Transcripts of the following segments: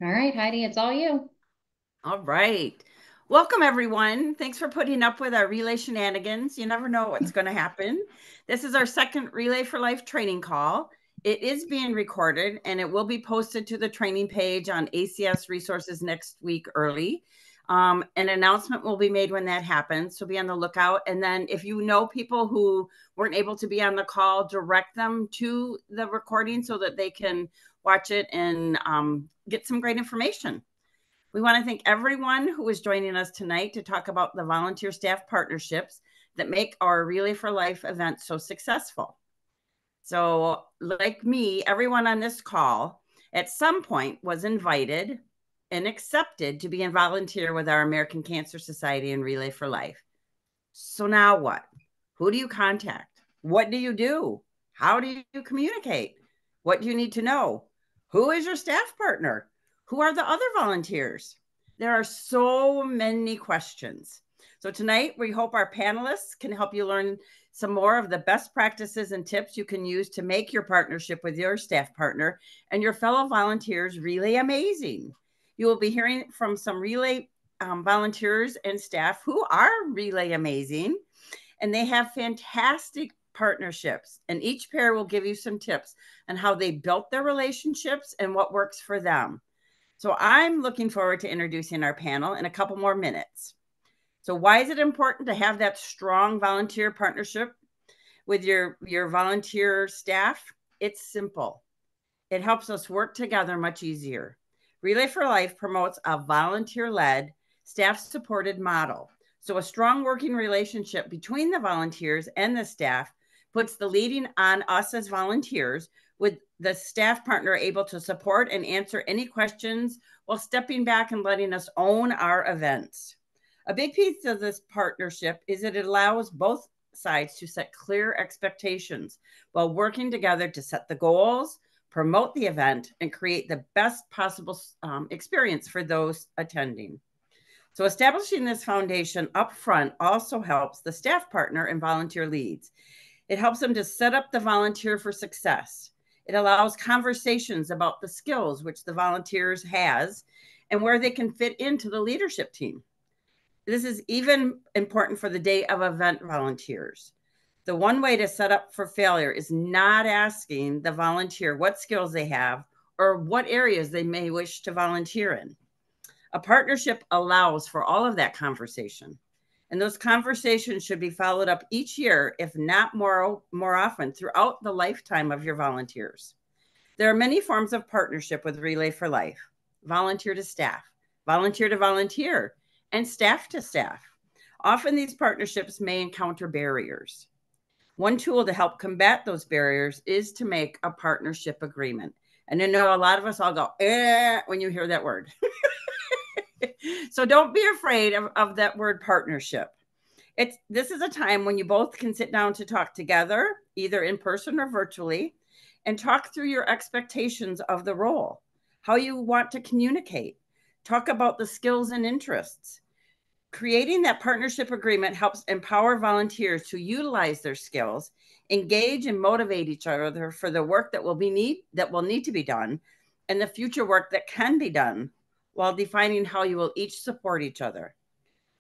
All right, Heidi, it's all you. All right. Welcome, everyone. Thanks for putting up with our relay shenanigans. You never know what's going to happen. This is our second Relay for Life training call. It is being recorded and it will be posted to the training page on ACS resources next week early. An announcement will be made when that happens. So be on the lookout. And then if you know people who weren't able to be on the call, direct them to the recording so that they can watch it and get some great information. We want to thank everyone who is joining us tonight to talk about the volunteer staff partnerships that make our Relay for Life event so successful. So, like me, everyone on this call at some point was invited and accepted to be a volunteer with our American Cancer Society and Relay for Life. So, now what? Who do you contact? What do you do? How do you communicate? What do you need to know? Who is your staff partner? Who are the other volunteers? There are so many questions. So, tonight, we hope our panelists can help you learn some more of the best practices and tips you can use to make your partnership with your staff partner and your fellow volunteers really amazing. You will be hearing from some relay volunteers and staff who are really amazing, and they have fantastic partnerships. And each pair will give you some tips on how they built their relationships and what works for them. So I'm looking forward to introducing our panel in a couple more minutes. So why is it important to have that strong volunteer partnership with your volunteer staff? It's simple. It helps us work together much easier. Relay for Life promotes a volunteer led, staff supported model. So, a strong working relationship between the volunteers and the staff puts the leading on us as volunteers, with the staff partner able to support and answer any questions while stepping back and letting us own our events. A big piece of this partnership is that it allows both sides to set clear expectations while working together to set the goals, promote the event, and create the best possible experience for those attending. So, establishing this foundation up front also helps the staff partner and volunteer leads. It helps them to set up the volunteer for success. It allows conversations about the skills which the volunteers has and where they can fit into the leadership team. This is even important for the day of event volunteers. The one way to set up for failure is not asking the volunteer what skills they have or what areas they may wish to volunteer in. A partnership allows for all of that conversation. And those conversations should be followed up each year, if not more often, throughout the lifetime of your volunteers. There are many forms of partnership with Relay for Life: volunteer to staff, volunteer to volunteer, and staff to staff. Often these partnerships may encounter barriers. One tool to help combat those barriers is to make a partnership agreement. And I know a lot of us all go, when you hear that word. So don't be afraid of that word partnership. This is a time when you both can sit down to talk together, either in person or virtually, and talk through your expectations of the role, how you want to communicate, talk about the skills and interests. Creating that partnership agreement helps empower volunteers to utilize their skills, engage and motivate each other for the work that will need to be done, and the future work that can be done, while defining how you will each support each other.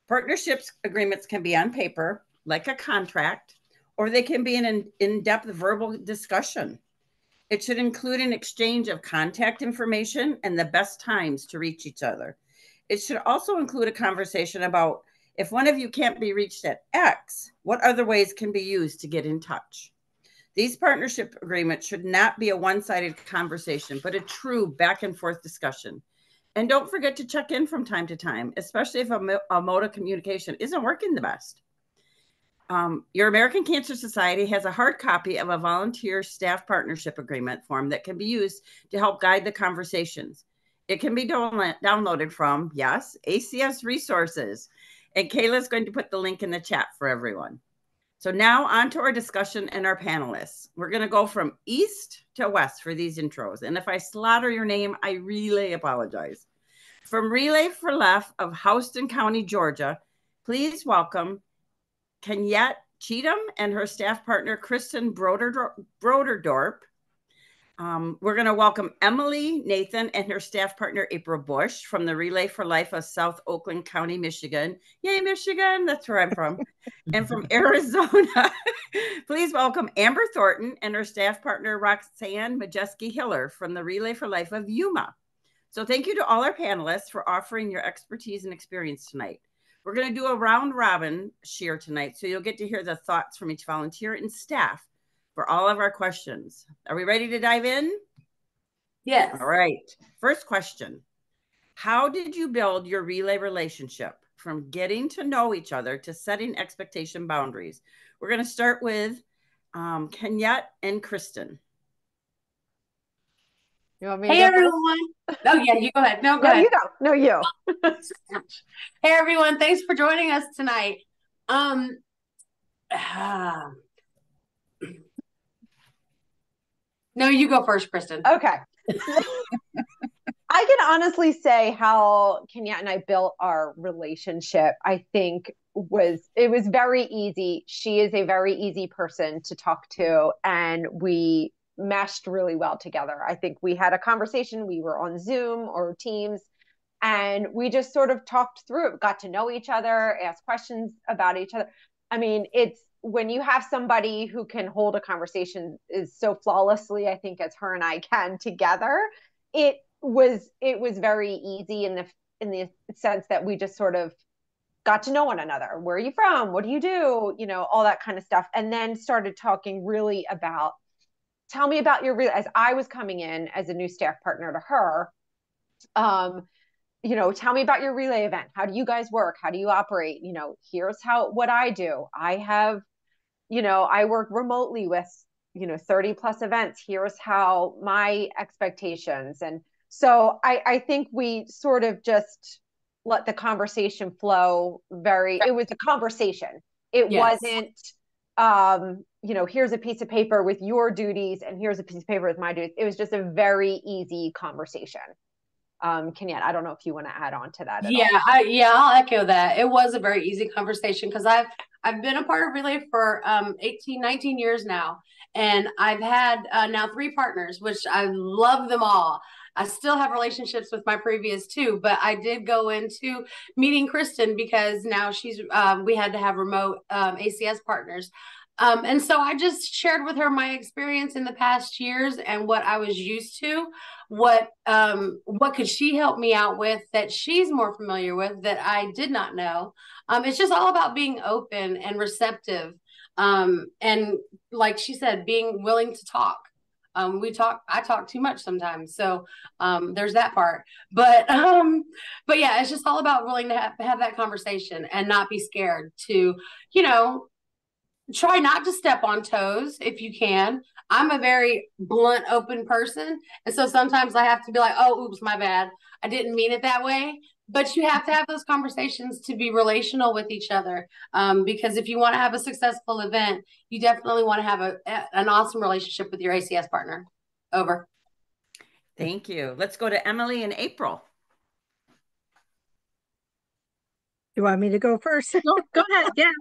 Partnerships agreements can be on paper, like a contract, or they can be an in-depth verbal discussion. It should include an exchange of contact information and the best times to reach each other. It should also include a conversation about, if one of you can't be reached at X, what other ways can be used to get in touch. These partnership agreements should not be a one sided conversation, but a true back and forth discussion. And don't forget to check in from time to time, especially if a mode of communication isn't working the best. Your American Cancer Society has a hard copy of a volunteer staff partnership agreement form that can be used to help guide the conversations. It can be downloaded from, yes, ACS resources. And Kayla's going to put the link in the chat for everyone. So now on to our discussion and our panelists. We're going to go from east to west for these intros. And if I slaughter your name, I really apologize. From Relay for Left of Houston County, Georgia, please welcome Kenyette Cheatham and her staff partner, Kristen Broderdorp. We're going to welcome Emily Nathan and her staff partner, April Bush, from the Relay for Life of South Oakland County, Michigan. Yay, Michigan. That's where I'm from. And from Arizona, please welcome Amber Thornton and her staff partner, Roxanne Majeski Hiller, from the Relay for Life of Yuma. So thank you to all our panelists for offering your expertise and experience tonight. We're going to do a round robin share tonight, so you'll get to hear the thoughts from each volunteer and staff for all of our questions. Are we ready to dive in? Yes. All right. First question. How did you build your relay relationship from getting to know each other to setting expectation boundaries? We're going to start with Kenyette and Kristen. You want me Hey, to go everyone. first? Oh, yeah, you go ahead. No, go ahead. You go. No, you. Hey, everyone. Thanks for joining us tonight. No, you go first, Kristen. Okay. I can honestly say how Kenyette and I built our relationship, I think it was very easy. She is a very easy person to talk to, and we meshed really well together. I think we had a conversation. We were on Zoom or Teams, and we just sort of talked through it, got to know each other, asked questions about each other. I mean, it's when you have somebody who can hold a conversation is so flawlessly, I think, as her and I can together, it was very easy in the sense that we just sort of got to know one another. Where are you from? What do you do? You know, all that kind of stuff. And then started talking really about, tell me about your real, as I was coming in as a new staff partner to her, you know, tell me about your relay event. How do you guys work? How do you operate? You know, here's what I do. I have, you know, I work remotely with, you know, 30 plus events. Here's how my expectations. And so I think we sort of just let the conversation flow it was a conversation. It wasn't, you know, here's a piece of paper with your duties and here's a piece of paper with my duties. It was just a very easy conversation. Kenyette, I don't know if you want to add on to that at all. I'll echo that. It was a very easy conversation because I've been a part of Relay for 18, 19 years now. And I've had now 3 partners, which I love them all. I still have relationships with my previous 2, but I did go into meeting Kristen because now we had to have remote ACS partners. And so I just shared with her my experience in the past years and what I was used to, what could she help me out with that she's more familiar with that I did not know. It's just all about being open and receptive. And like she said, being willing to talk. I talk too much sometimes. So there's that part. But yeah, it's just all about willing to have that conversation and not be scared to, you know, try not to step on toes if you can. I'm a very blunt, open person. And so sometimes I have to be like, oh, oops, my bad. I didn't mean it that way. But you have to have those conversations to be relational with each other. Because if you want to have a successful event, you definitely want to have an awesome relationship with your ACS partner. Over. Thank you. Let's go to Emily and April. You want me to go first? Go ahead. Yeah.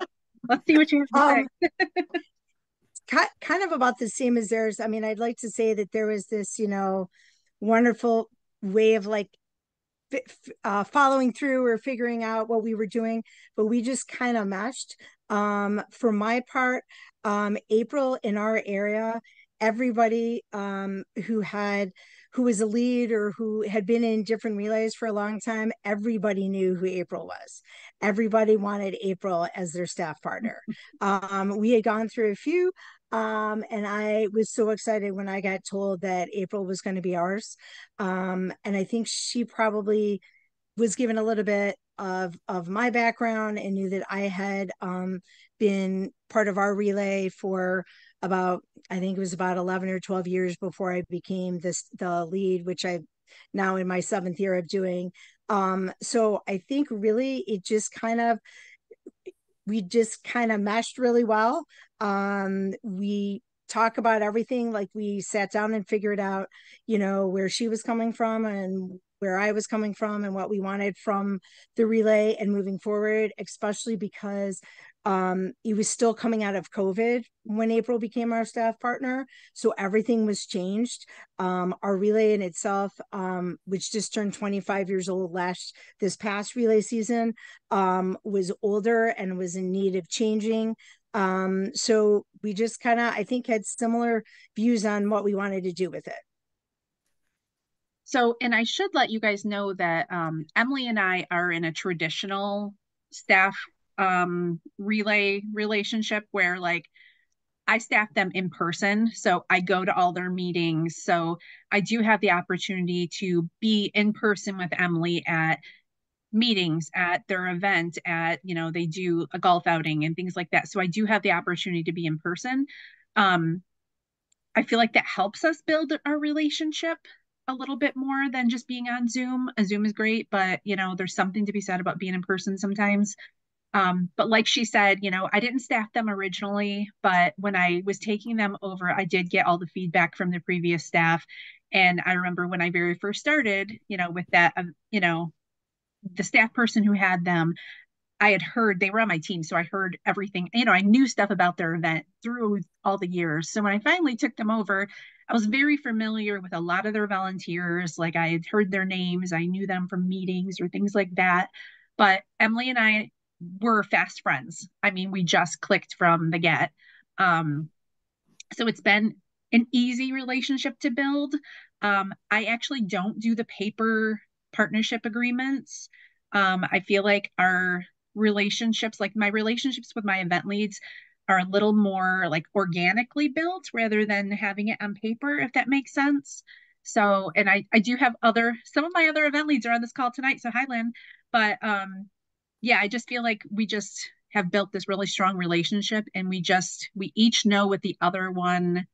Let's see what you have to say. Kind of about the same as theirs. I mean, I'd like to say that there was this, you know, wonderful way of like following through or figuring out what we were doing, but we just kind of meshed. For my part, April in our area, everybody who was a lead or who had been in different relays for a long time, everybody knew who April was. Everybody wanted April as their staff partner. We had gone through a few, and I was so excited when I got told that April was going to be ours. And I think she probably was given a little bit of my background and knew that I had been part of our relay for I think it was about 11 or 12 years before I became the lead, which I now in my 7th year of doing. So I think really we just kind of meshed really well. We talk about everything, like we sat down and figured out, you know, where she was coming from and where I was coming from and what we wanted from the relay and moving forward, especially because He was still coming out of COVID when April became our staff partner, so everything was changed. Our relay in itself, which just turned 25 years old this past relay season, was older and was in need of changing. So we just kind of, I think, had similar views on what we wanted to do with it. So, and I should let you guys know that Emily and I are in a traditional staff relay relationship where like I staff them in person. So I go to all their meetings. So I do have the opportunity to be in person with Emily at meetings, at their event, at, you know, they do a golf outing and things like that. So I do have the opportunity to be in person. I feel like that helps us build our relationship a little bit more than just being on Zoom. A Zoom is great, but you know, there's something to be said about being in person sometimes. But like she said, you know, I didn't staff them originally, but when I was taking them over, I did get all the feedback from the previous staff. And I remember when I very first started, you know, with that, you know, the staff person who had them, I had heard they were on my team. So I heard everything, you know, I knew stuff about their event through all the years. So when I finally took them over, I was very familiar with a lot of their volunteers. Like I had heard their names, I knew them from meetings or things like that. But Emily and I were fast friends. I mean, we just clicked from the get. So it's been an easy relationship to build. I actually don't do the paper partnership agreements. I feel like our relationships, like my relationships with my event leads, are a little more like organically built rather than having it on paper, if that makes sense. So, and I do have some of my other event leads are on this call tonight. So hi, Lynn. But yeah, I just feel like we just have built this really strong relationship and we each know what the other one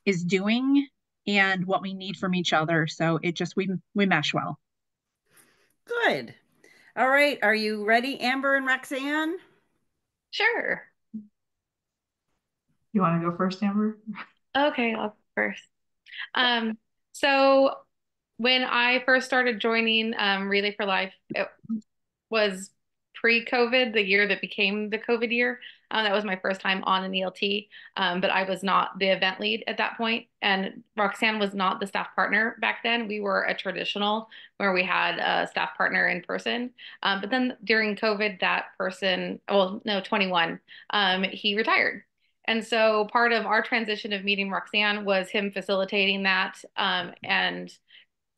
is doing and what we need from each other. So it just, we mesh well. Good. All right. Are you ready, Amber and Roxanne? Sure. You want to go first, Amber? Okay, I'll go first. So when I first started joining Relay for Life, it was pre-COVID, the year that became the COVID year. That was my first time on an ELT, but I was not the event lead at that point, and Roxanne was not the staff partner back then. We were a traditional where we had a staff partner in person, but then during COVID, that person, well, no, 21, he retired. And so part of our transition of meeting Roxanne was him facilitating that and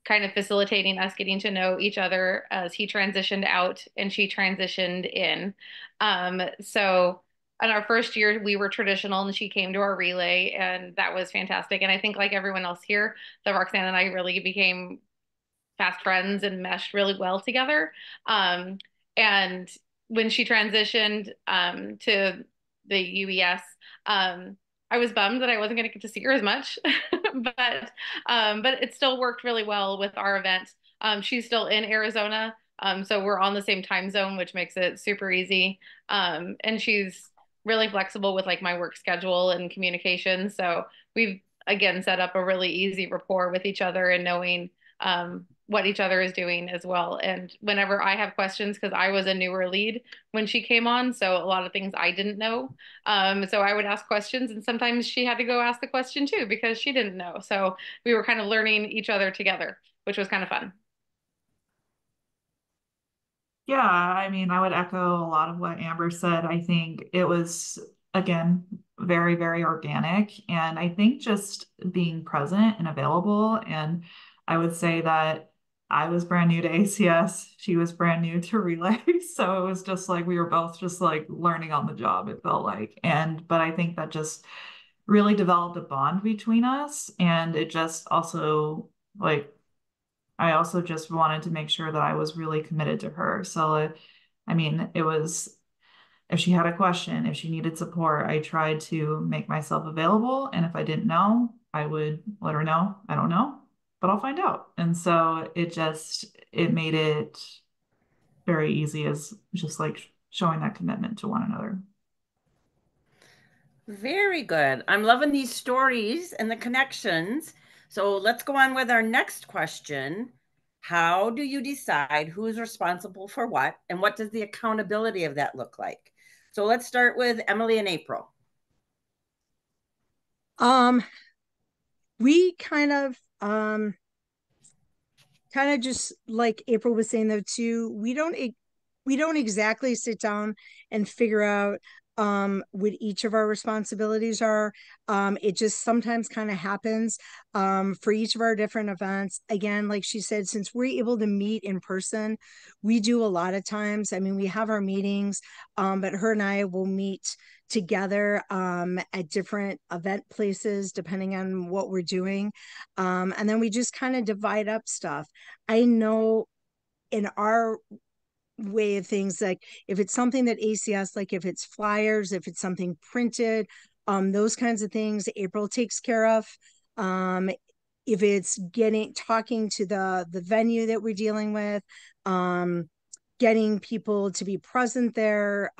kind of facilitating us getting to know each other as he transitioned out and she transitioned in. So in our first year, we were traditional and she came to our relay and that was fantastic. And I think like everyone else here, that Roxanne and I really became fast friends and meshed really well together. And when she transitioned to the UES, I was bummed that I wasn't going to get to see her as much, but it still worked really well with our event. She's still in Arizona, so we're on the same time zone, which makes it super easy. And she's really flexible with like my work schedule and communication. So we've again set up a really easy rapport with each other and knowing what each other is doing as well. And whenever I have questions, because I was a newer lead when she came on, so a lot of things I didn't know. So I would ask questions, and sometimes she had to go ask the question too because she didn't know. So we were kind of learning each other together, which was kind of fun. Yeah, I mean, I would echo a lot of what Amber said. I think it was, again, very, very organic. And I think just being present and available. And I would say that I was brand new to ACS. She was brand new to Relay. So it was just like we were both just like learning on the job, it felt like. But I think that just really developed a bond between us. And it just also like I also just wanted to make sure that I was really committed to her. So, I mean, it was if she had a question, if she needed support, I tried to make myself available. And if I didn't know, I would let her know. I don't know, but I'll find out. And so it made it very easy as just like showing that commitment to one another. Very good. I'm loving these stories and the connections. So let's go on with our next question. How do you decide who is responsible for what, and what does the accountability of that look like? So let's start with Emily and April. We kind of just like April was saying though too, we don't exactly sit down and figure out what each of our responsibilities are. It just sometimes kind of happens for each of our different events. Again, like she said, since we're able to meet in person, we do a lot of times. I mean, we have our meetings, but her and I will meet together at different event places depending on what we're doing. And then we just kind of divide up stuff. I know in our way of things, like if it's something that ACS, like if it's flyers, if it's something printed, those kinds of things, April takes care of. Um, if it's talking to the venue that we're dealing with, um, getting people to be present there,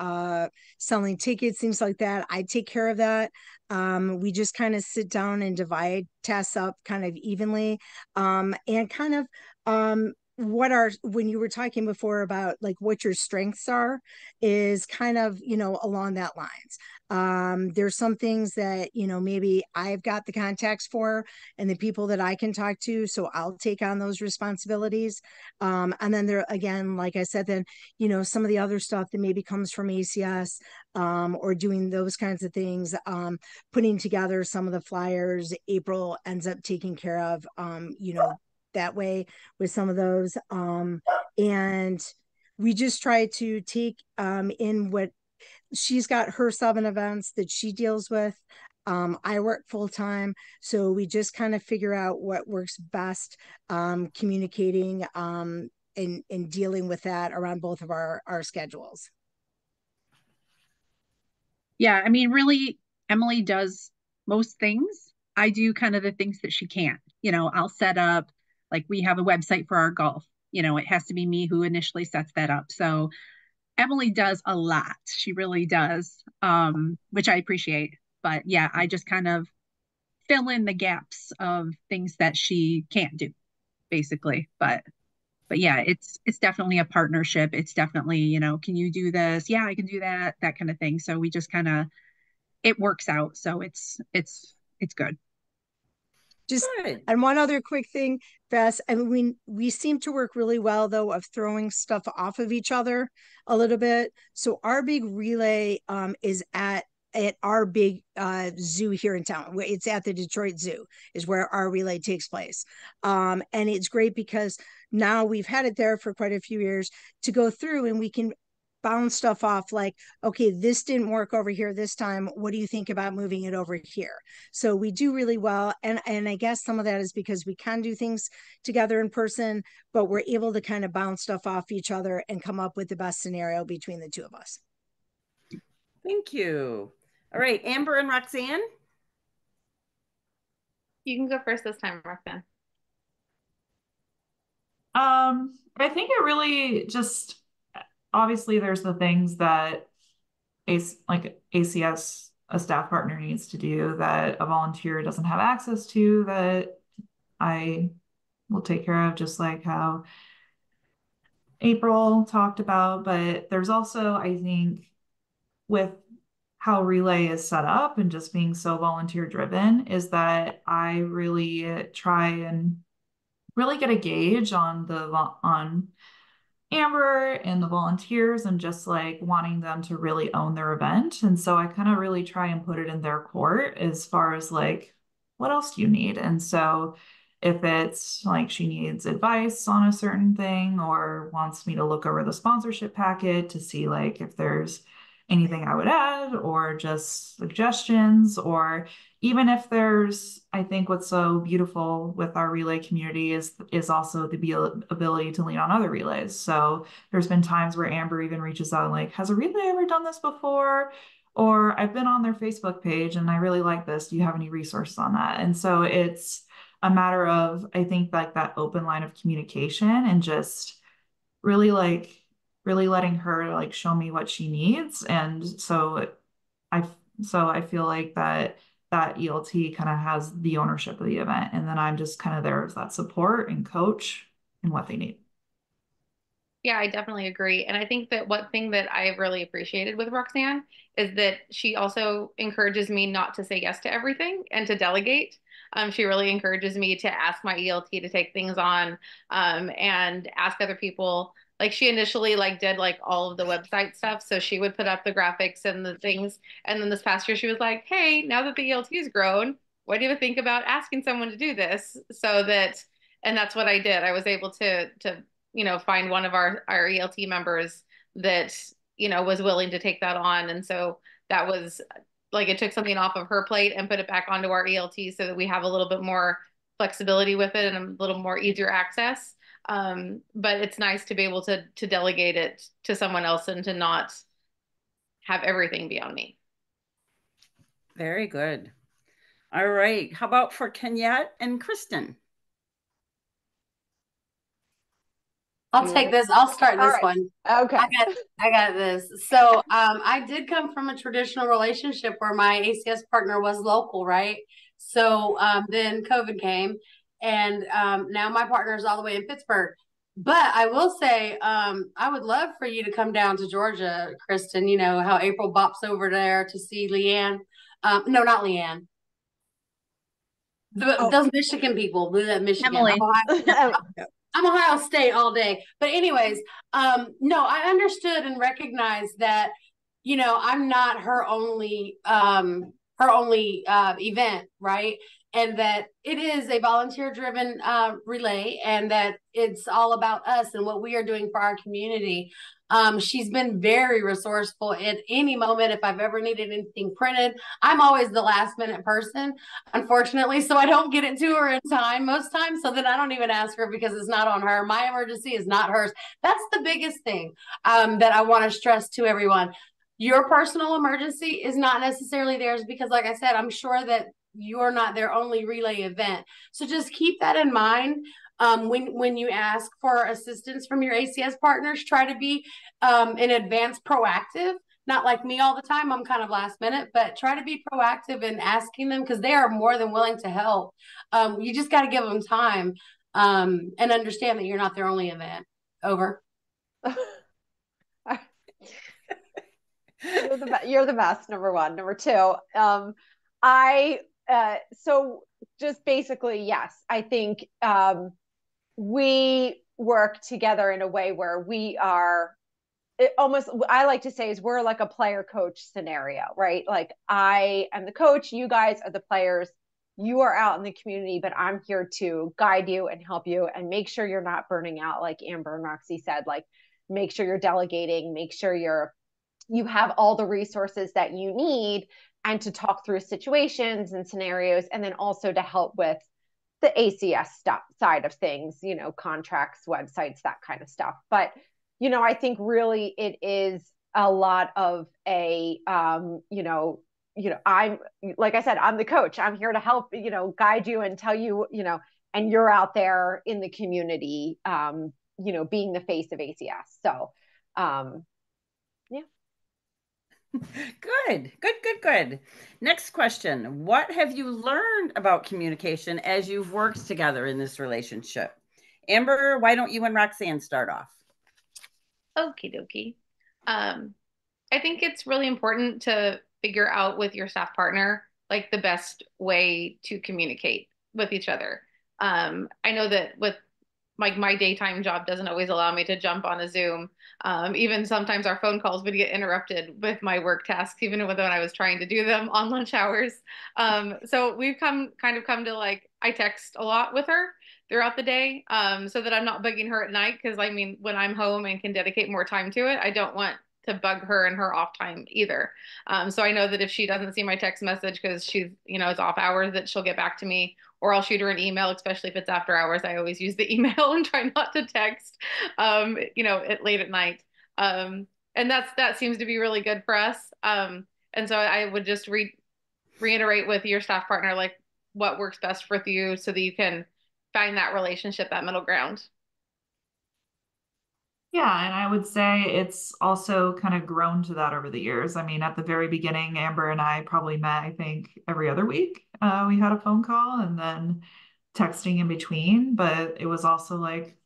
selling tickets, things like that, I take care of that. We just kind of sit down and divide tasks up kind of evenly, and kind of when you were talking before about like what your strengths are, is kind of, along that lines. There's some things that, maybe I've got the contacts for and the people that I can talk to, so I'll take on those responsibilities. And then there again, like I said, then some of the other stuff that maybe comes from ACS, or doing those kinds of things, putting together some of the flyers, April ends up taking care of, that way with some of those. And we just try to take in what she's got, her 7 events that she deals with. I work full time, so we just kind of figure out what works best, communicating and dealing with that around both of our schedules. Yeah, I mean, really, Emily does most things. I do kind of the things that she can't. I'll set up, like, we have a website for our golf. It has to be me who initially sets that up. So Emily does a lot. She really does, which I appreciate. But yeah, I just kind of fill in the gaps of things that she can't do, basically. But yeah, it's definitely a partnership. It's definitely, can you do this? Yeah, I can do that, that kind of thing. So we just kind of, it works out. So it's good. Just Good. and one other quick thing, Bess. I mean, we seem to work really well though of throwing stuff off of each other a little bit. So our big relay is at our big zoo here in town. It's at the Detroit Zoo is where our relay takes place. And it's great because now we've had it there for quite a few years to go through, and we can bounce stuff off like, okay, this didn't work over here this time, what do you think about moving it over here? So we do really well, and I guess some of that is because we can do things together in person, but we're able to kind of bounce stuff off each other and come up with the best scenario between the two of us. Thank you. All right, Amber and Roxanne. You can go first this time, Roxanne. I think it really just, obviously there's the things that like ACS, a staff partner, needs to do that a volunteer doesn't have access to, that I will take care of, just like how April talked about. But there's also, I think, with how Relay is set up and just being so volunteer driven, is that I really try and really get a gauge on Amber and the volunteers, and just like wanting them to really own their event. And so I kind of really try and put it in their court as far as like, what else do you need? And so if it's like she needs advice on a certain thing, or wants me to look over the sponsorship packet to see like if there's anything I would add, or just suggestions, or even if there's, I think what's so beautiful with our relay community is also the ability to lean on other relays. So there's been times where Amber even reaches out like, has a relay ever done this before? Or I've been on their Facebook page and I really like this. Do you have any resources on that? And so it's a matter of, I think, like that open line of communication, and just really letting her like show me what she needs. And I I feel like that ELT kind of has the ownership of the event, and then I'm just kind of there as that support and coach and what they need. Yeah, I definitely agree. And I think that one thing that I really appreciated with Roxanne is that she also encourages me not to say yes to everything and to delegate. She really encourages me to ask my ELT to take things on, and ask other people. Like she initially like did like all of the website stuff. So she would put up the graphics and the things. And then this past year she was like, hey, now that the ELT has grown, what do you think about asking someone to do this? And that's what I did. I was able to find one of our ELT members that, was willing to take that on. And so that was like, it took something off of her plate and put it back onto our ELT so that we have a little bit more flexibility with it and a little more easier access. But it's nice to be able to delegate it to someone else and to not have everything be on me. Very good. All right. How about for Kenyette and Kristen? I'll take this. I'll start this one. Okay. I got this. So I did come from a traditional relationship where my ACS partner was local, right? So then COVID came, and now my partner is all the way in Pittsburgh. But I will say, I would love for you to come down to Georgia, Kristen. You know how April bops over there to see Leanne. No, not Leanne. Those Michigan people, Michigan. Emily. I'm Ohio State all day. But anyways, no, I understood and recognized that, I'm not her only event, right? And that it is a volunteer driven relay, and that it's all about us and what we are doing for our community. She's been very resourceful at any moment. If I've ever needed anything printed, I'm always the last minute person, unfortunately. So I don't get it to her in time most times. So then I don't even ask her because it's not on her. My emergency is not hers. That's the biggest thing that I want to stress to everyone. Your personal emergency is not necessarily theirs because, like I said, I'm sure that you're not their only relay event. So just keep that in mind. When you ask for assistance from your ACS partners, try to be in advance proactive, not like me all the time. I'm kind of last minute, but try to be proactive in asking them because they are more than willing to help. You just got to give them time and understand that you're not their only event. Over. You're the best. Number one. Number two. So just basically, yes, I think we work together in a way where we are almost, I like to say, is we're like a player coach scenario, right? Like I am the coach, you guys are the players, you are out in the community, but I'm here to guide you and help you and make sure you're not burning out, like Amber and Roxy said. Like make sure you're delegating, make sure you have all the resources that you need, and to talk through situations and scenarios, and then also to help with the ACS stuff side of things, contracts, websites, that kind of stuff. But, I think really it is a lot of I'm, like I said, I'm the coach. I'm here to help, guide you and tell you, and you're out there in the community, being the face of ACS. So, yeah. Good. Next question. What have you learned about communication as you've worked together in this relationship? Amber, why don't you and Roxanne start off? Okie dokie. I think it's really important to figure out with your staff partner, like the best way to communicate with each other. I know that with like my daytime job doesn't always allow me to jump on a Zoom. Even sometimes our phone calls would get interrupted with my work tasks, even when I was trying to do them on lunch hours. So we've come to like, I text a lot with her throughout the day, so that I'm not bugging her at night. Cause I mean, when I'm home and can dedicate more time to it, I don't want to bug her in her off time either. So I know that if she doesn't see my text message because she's, it's off hours, that she'll get back to me, or I'll shoot her an email, especially if it's after hours. I always use the email and try not to text, late at night. And that seems to be really good for us. And so I would just reiterate with your staff partner, like what works best for you so that you can find that relationship, that middle ground. Yeah, and I would say it's also kind of grown to that over the years. I mean, at the very beginning, Amber and I probably met, I think, every other week. We had a phone call and then texting in between, but it was also like,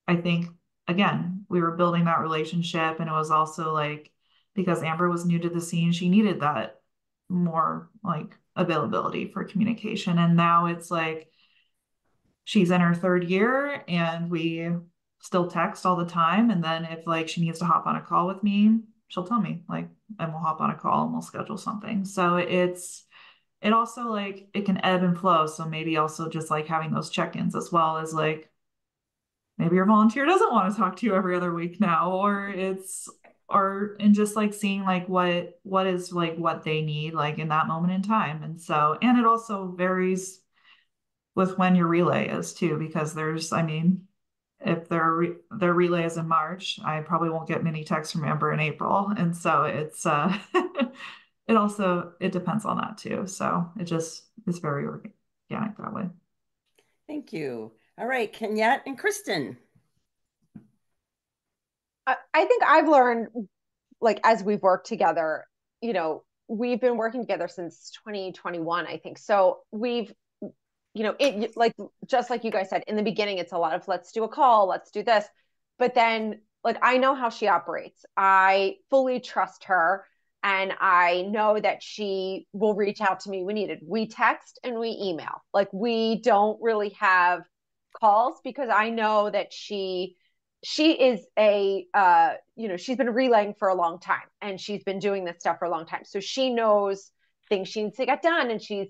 I think again, we were building that relationship. And it was also like, because Amber was new to the scene, she needed that more like availability for communication. And now it's like she's in her third year and we still text all the time. And then if like she needs to hop on a call with me, she'll tell me like, and we'll hop on a call and we'll schedule something. So it also like it can ebb and flow. So maybe also just like having those check-ins as well as like maybe your volunteer doesn't want to talk to you every other week now, or and just like seeing like what is like what they need like in that moment in time. And so, and it also varies with when your relay is too, because I mean, if their relay is in March, I probably won't get many texts from Amber in April. And so it depends on that too. So it's very organic that way. Thank you. All right, Kenyette and Kristen. I think I've learned, like, as we've worked together, we've been working together since 2021, I think. So it like, just like you guys said, in the beginning, it's a lot of let's do a call, let's do this. But then, like, I know how she operates. I fully trust her. And I know that she will reach out to me when needed. We text and we email. Like, we don't really have calls because I know that she is she's been relaying for a long time and she's been doing this stuff for a long time. So she knows things she needs to get done, and she's,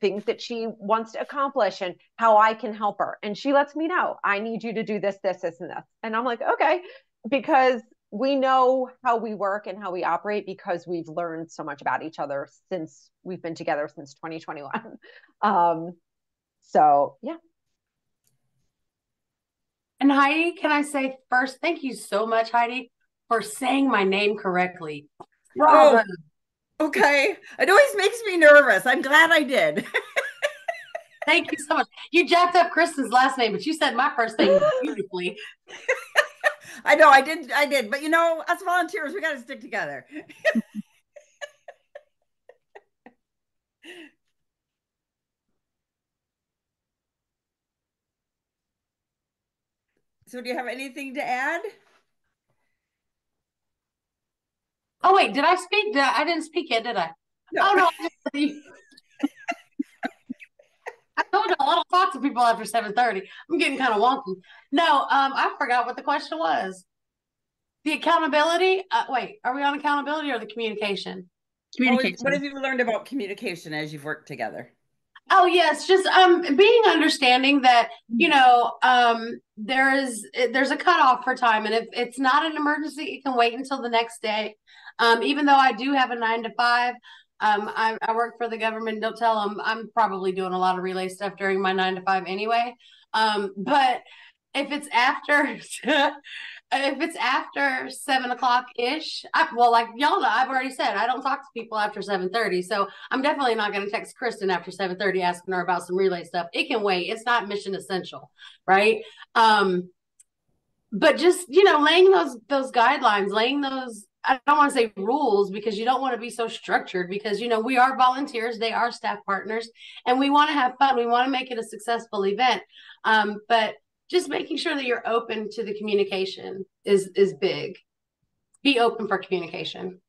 things that she wants to accomplish and how I can help her. And she lets me know, I need you to do this, this, this, and this. And I'm like, okay, because we know how we work and how we operate because we've learned so much about each other since we've been together since 2021. So yeah. And Heidi, can I say first, thank you so much, Heidi, for saying my name correctly. Bravo. Oh, okay. It always makes me nervous. I'm glad I did. Thank you so much. You jacked up Kristen's last name, but you said my first name beautifully. I know, I did. But us volunteers, we got to stick together. So do you have anything to add? Oh, wait, did I speak? I didn't speak yet, did I? No. Oh, no. I told you I don't talk to people after 7:30. I'm getting kind of wonky. No, I forgot what the question was. The accountability. Wait, are we on accountability or the communication? Communication. What have you learned about communication as you've worked together? Oh yes, just being understanding that there's a cutoff for time, and if it's not an emergency, it can wait until the next day. Even though I do have a 9 to 5, I work for the government. Don't tell them I'm probably doing a lot of relay stuff during my 9 to 5 anyway. But if it's after if it's after 7 o'clock ish, well, like y'all know, I've already said I don't talk to people after 7:30, so I'm definitely not going to text Kristen after 7:30 asking her about some relay stuff. It can wait. It's not mission essential, right? But just laying those guidelines, laying those, I don't want to say rules because you don't want to be so structured, because we are volunteers, they are staff partners, and we want to have fun. We want to make it a successful event, but just making sure that you're open to the communication is big. Be open for communication.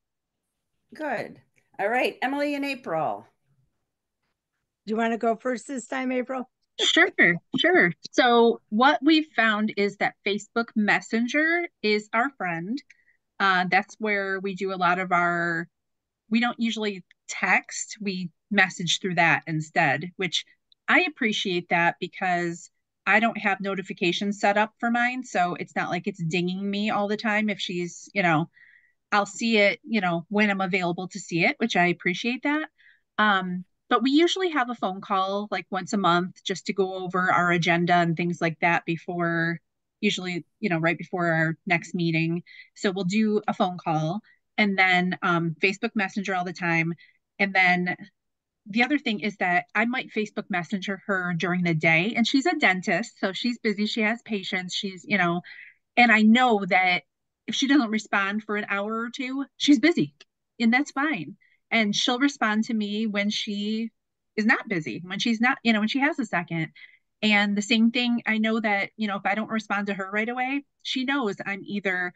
Good. All right, Emily and April. Do you want to go first this time, April? Sure. So what we've found is that Facebook Messenger is our friend. That's where we do a lot of we don't usually text, we message through that instead, which I appreciate that because I don't have notifications set up for mine. So it's not like it's dinging me all the time if she's, I'll see it, when I'm available to see it, which I appreciate that. But we usually have a phone call like once a month just to go over our agenda and things like that usually, right before our next meeting. So we'll do a phone call, and then Facebook Messenger all the time. And then the other thing is that I might Facebook Messenger her during the day, and she's a dentist, so she's busy. She has patients. And I know that if she doesn't respond for an hour or two, she's busy, and that's fine. And she'll respond to me when she is not busy, when she's not, when she has a second. And the same thing, I know that, if I don't respond to her right away, she knows I'm either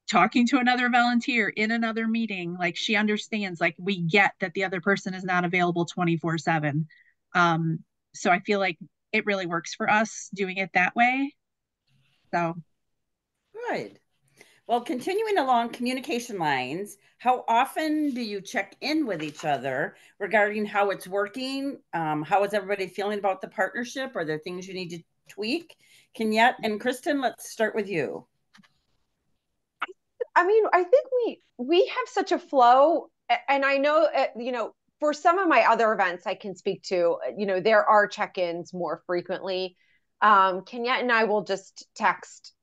talking to another volunteer in another meeting. Like she understands, like we get that the other person is not available 24/7. Um, so I feel like it really works for us doing it that way. So Good. Well, continuing along communication lines, how often do you check in with each other regarding how it's working? How is everybody feeling about the partnership? Are there things you need to tweak? Kenyette and Kristen, let's start with you. I mean, I think we have such a flow, and I know, for some of my other events I can speak to, there are check-ins more frequently. Kenyette and I will just text,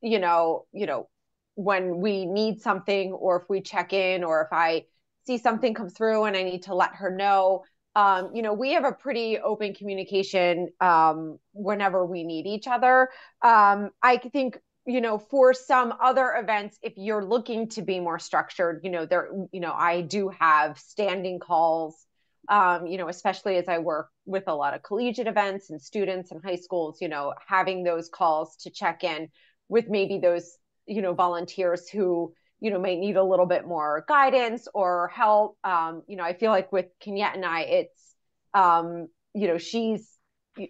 when we need something, or if we check in, or if I see something come through and I need to let her know. We have a pretty open communication whenever we need each other. I think, for some other events, if you're looking to be more structured, I do have standing calls, especially as I work with a lot of collegiate events and students in high schools, having those calls to check in with maybe those, volunteers who, might need a little bit more guidance or help. I feel like with Kenyette and I, it's, she's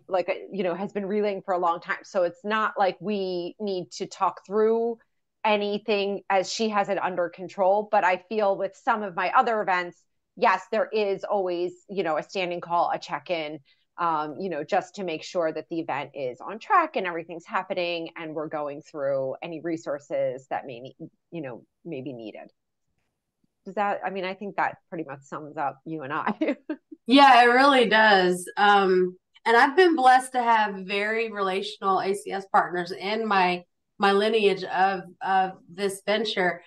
like, has been relaying for a long time. So it's not like we need to talk through anything as she has it under control. But I feel with some of my other events, yes, there is always, a standing call, a check-in, just to make sure that the event is on track and everything's happening and we're going through any resources that may be needed. I think that pretty much sums up you and I. Yeah, it really does. And I've been blessed to have very relational ACS partners in my lineage of this venture.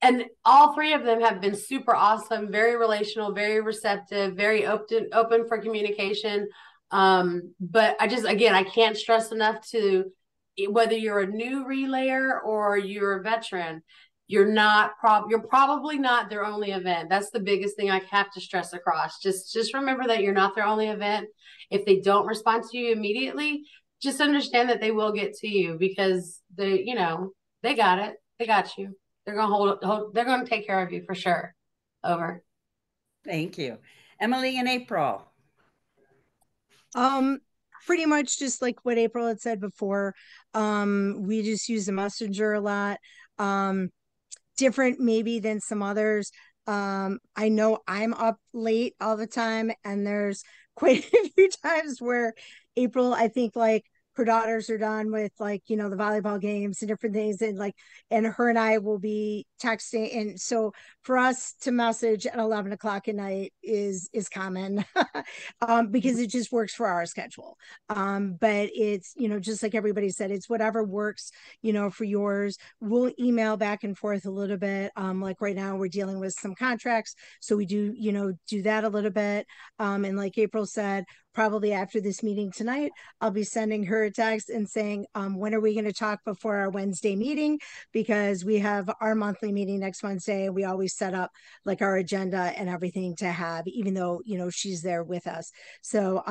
And all three of them have been super awesome, very relational, very receptive, very open for communication. But I can't stress enough to, whether you're a new relayer or you're a veteran, you're probably not their only event. That's the biggest thing I have to stress across. Just remember that you're not their only event. If they don't respond to you immediately, just understand that they will get to you, because they got it. They got you. They're gonna they're gonna take care of you for sure. Over. Thank you. Emily and April. Pretty much just like what April had said before. We just use the messenger a lot. Different maybe than some others. I know I'm up late all the time, and there's quite a few times where April, I think, like, her daughters are done with, like, the volleyball games and different things, and her and I will be texting. And so for us to message at 11 o'clock at night is common, because it just works for our schedule. But it's, just like everybody said, it's whatever works, for yours. We'll email back and forth a little bit. Like right now we're dealing with some contracts, so we do, do that a little bit. And like April said, probably after this meeting tonight, I'll be sending her a text and saying, when are we going to talk before our Wednesday meeting? Because we have our monthly meeting next Wednesday. We always set up like our agenda and everything to have, even though, she's there with us. So,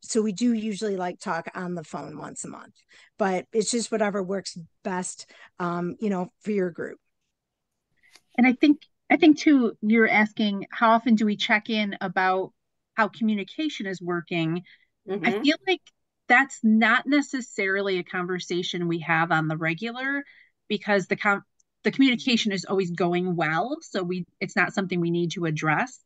so we do usually like talk on the phone once a month, but it's just whatever works best, for your group. And I think too, you're asking how often do we check in about how communication is working. Mm-hmm. I feel like that's not necessarily a conversation we have on the regular, because the communication is always going well, so it's not something we need to address.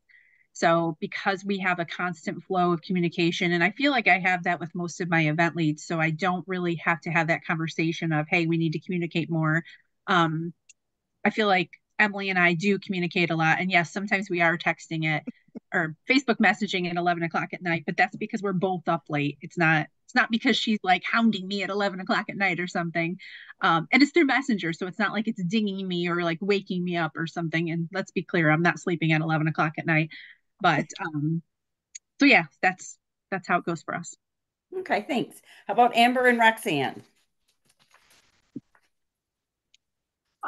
So because we have a constant flow of communication, and I feel like I have that with most of my event leads, so I don't really have to have that conversation of, hey, we need to communicate more. I feel like Emily and I do communicate a lot. And yes, sometimes we are texting it or Facebook messaging at 11 o'clock at night, but that's because we're both up late. It's not because she's like hounding me at 11 o'clock at night or something. And it's through Messenger. So it's not like it's dinging me or like waking me up or something. And let's be clear, I'm not sleeping at 11 o'clock at night. But so yeah, that's how it goes for us. Okay, thanks. How about Amber and Roxanne?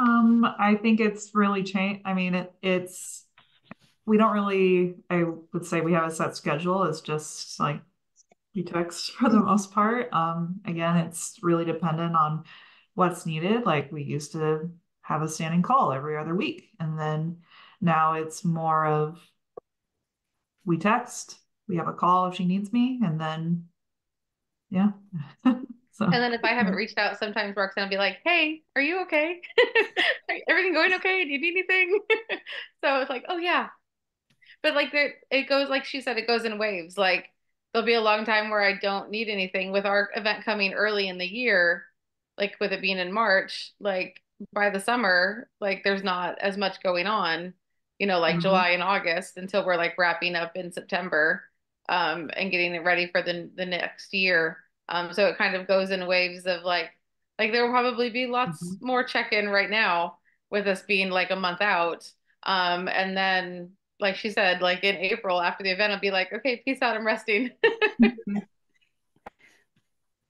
I think it's really changed. I mean, we don't really, I would say we have a set schedule. It's just like, we text for the most part. Again, it's really dependent on what's needed. Like we used to have a standing call every other week, and then now it's more of we text, we have a call if she needs me, and then yeah. So And then if I haven't reached out, sometimes Roxanne will be like, "Hey, are you okay? Everything going okay? Do you need anything?" So it's like, "Oh yeah." But like there, it goes like she said, it goes in waves. Like there'll be a long time where I don't need anything with our event coming early in the year, like with it being in March, like by the summer, like there's not as much going on, like Mhm. July and August until we're like wrapping up in September, and getting it ready for the next year. So it kind of goes in waves of like there will probably be lots Mhm. more check-in right now with us being like a month out. And then like she said, like in April after the event, I'll be like, okay, peace out, I'm resting.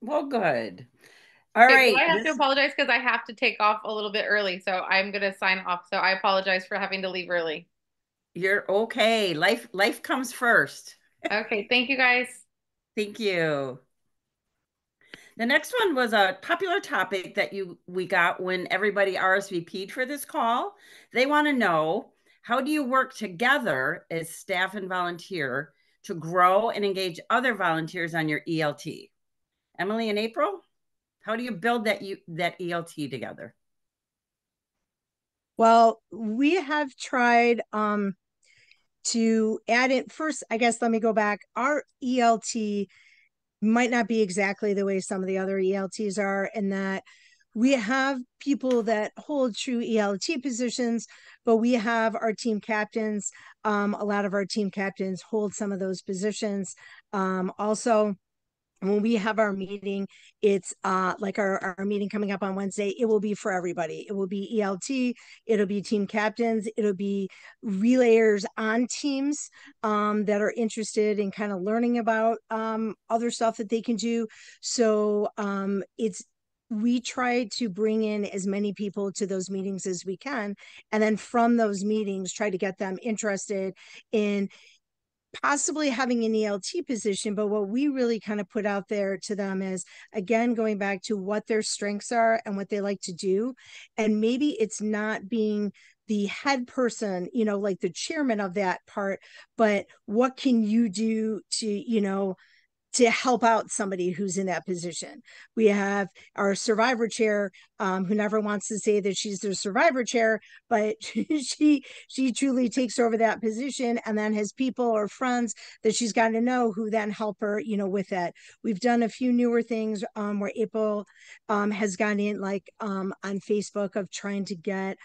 Well, good. All Okay, but right. I have to This apologize because I have to take off a little bit early, so I'm gonna sign off. So I apologize for having to leave early. you're okay. Life comes first. Okay, thank you guys. Thank you. The next one was a popular topic that we got when everybody RSVP'd for this call. They want to know, how do you work together as staff and volunteer to grow and engage other volunteers on your ELT? Emily and April, how do you build that ELT together? Well, we have tried to add it first. I guess let me go back. Our ELT might not be exactly the way some of the other ELTs are, in that we have people that hold true ELT positions, but we have our team captains. A lot of our team captains hold some of those positions. Also, when we have our meeting, it's like our meeting coming up on Wednesday, it will be for everybody. It will be ELT, it'll be team captains, it'll be relayers on teams that are interested in kind of learning about other stuff that they can do. So it's we try to bring in as many people to those meetings as we can, and then from those meetings try to get them interested in possibly having an ELT position. But what we really kind of put out there to them is, again, going back to what their strengths are and what they like to do. And maybe it's not being the head person, like the chairman of that part, but what can you do to help out somebody who's in that position. We have our survivor chair, who never wants to say that she's the survivor chair, but she truly takes over that position, and then has people or friends that she's got to know who then help her, with that. We've done a few newer things where April has gone in, like on Facebook, of trying to get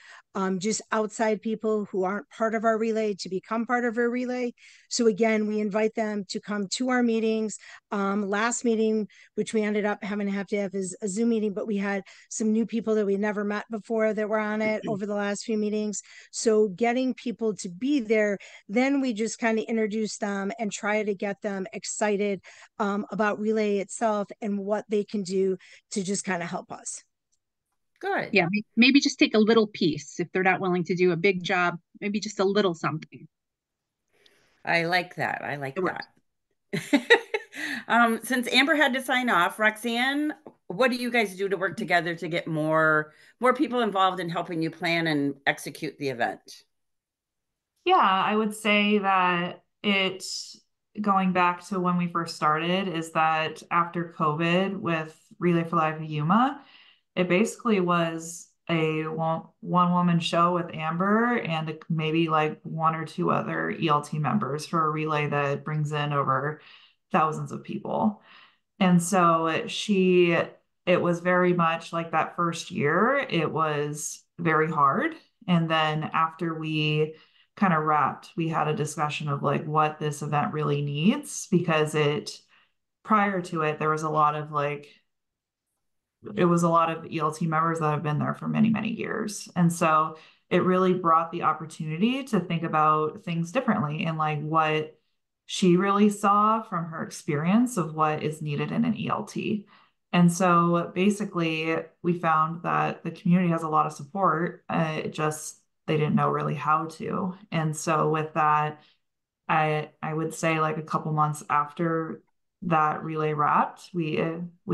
just outside people who aren't part of our relay to become part of our relay. So again, we invite them to come to our meetings. Last meeting, which we ended up having to have is a Zoom meeting, but we had some new people that we never met before that were on it over the last few meetings. So getting people to be there, then we just kind of introduce them and try to get them excited about relay itself and what they can do to just kind of help us. Good. Yeah, maybe just take a little piece if they're not willing to do a big job, maybe just a little something. I like that. I like It works. that. Since Amber had to sign off, Roxanne, what do you guys do to work together to get more people involved in helping you plan and execute the event? Yeah, I would say that going back to when we first started, is that after COVID with Relay for Life Yuma, it basically was a one woman show with Amber and maybe like one or two other ELT members for a relay that brings in over thousands of people. And so it was very much like that first year, it was very hard. And then after we kind of wrapped, we had a discussion of like what this event really needs, because prior to it, there was a lot of it was a lot of ELT members that have been there for many, many years. And so it really brought the opportunity to think about things differently and like what she really saw from her experience of what is needed in an ELT. And so basically, we found that the community has a lot of support. It just, they didn't know really how to. And so with that, I would say like a couple months after that relay wrapped, we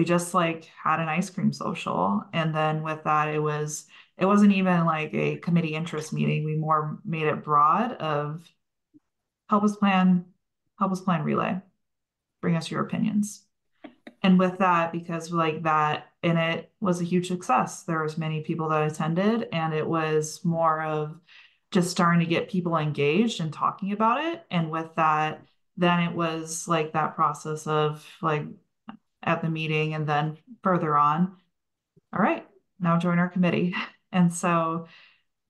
just like had an ice cream social. And then with that, it wasn't even like a committee interest meeting. We more made it broad of help us plan, help us plan relay, bring us your opinions. And with that, because like that, and it was a huge success. There was many people that attended, and it was more of just starting to get people engaged and talking about it. And with that, then it was like that process of like at the meeting and then further on, all right, now join our committee. And so